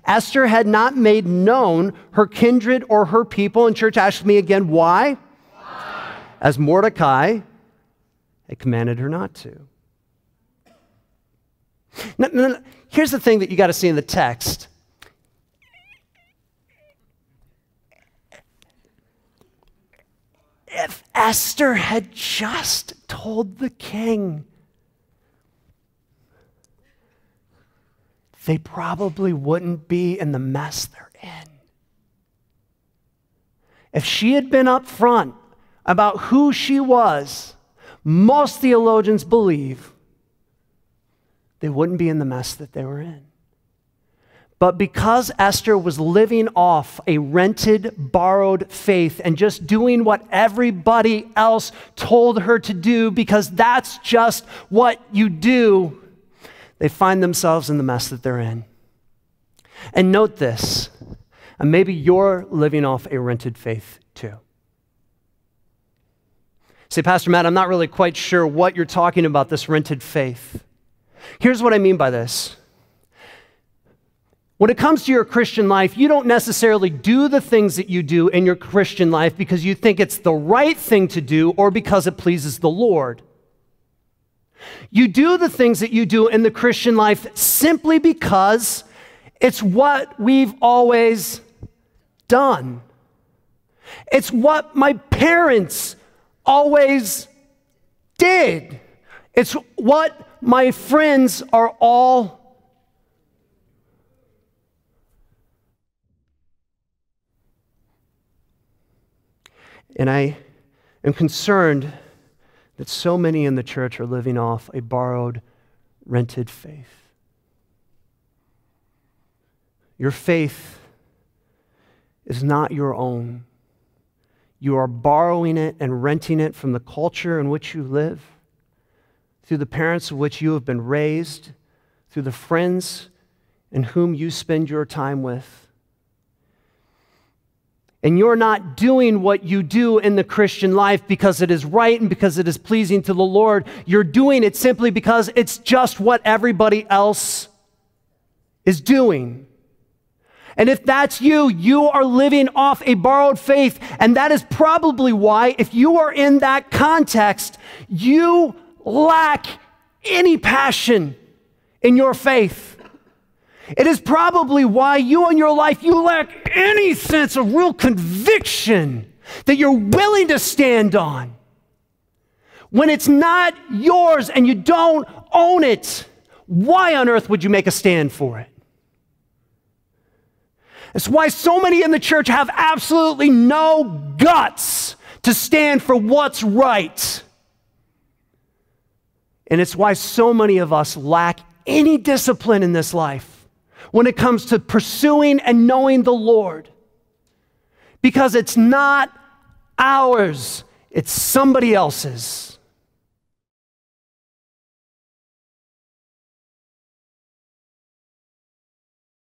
Esther had not made known her kindred or her people. And church, ask me again, why? Why? As Mordecai had commanded her not to. Now, here's the thing that you got to see in the text. If Esther had just told the king, they probably wouldn't be in the mess they're in. If she had been upfront about who she was, most theologians believe they wouldn't be in the mess that they were in. But because Esther was living off a rented, borrowed faith and just doing what everybody else told her to do, because that's just what you do, they find themselves in the mess that they're in. And note this, and maybe you're living off a rented faith too. Say, Pastor Matt, I'm not really quite sure what you're talking about, this rented faith. Here's what I mean by this. When it comes to your Christian life, you don't necessarily do the things that you do in your Christian life because you think it's the right thing to do or because it pleases the Lord. You do the things that you do in the Christian life simply because it's what we've always done. It's what my parents always did. It's what my friends are all. And I am concerned that so many in the church are living off a borrowed, rented faith. Your faith is not your own. You are borrowing it and renting it from the culture in which you live, through the parents of which you have been raised, through the friends in whom you spend your time with. And you're not doing what you do in the Christian life because it is right and because it is pleasing to the Lord. You're doing it simply because it's just what everybody else is doing. And if that's you, you are living off a borrowed faith. And that is probably why, if you are in that context, you lack any passion in your faith. It is probably why you in your life, you lack any sense of real conviction that you're willing to stand on. When it's not yours and you don't own it, why on earth would you make a stand for it? It's why so many in the church have absolutely no guts to stand for what's right. And it's why so many of us lack any discipline in this life when it comes to pursuing and knowing the Lord. Because it's not ours, it's somebody else's.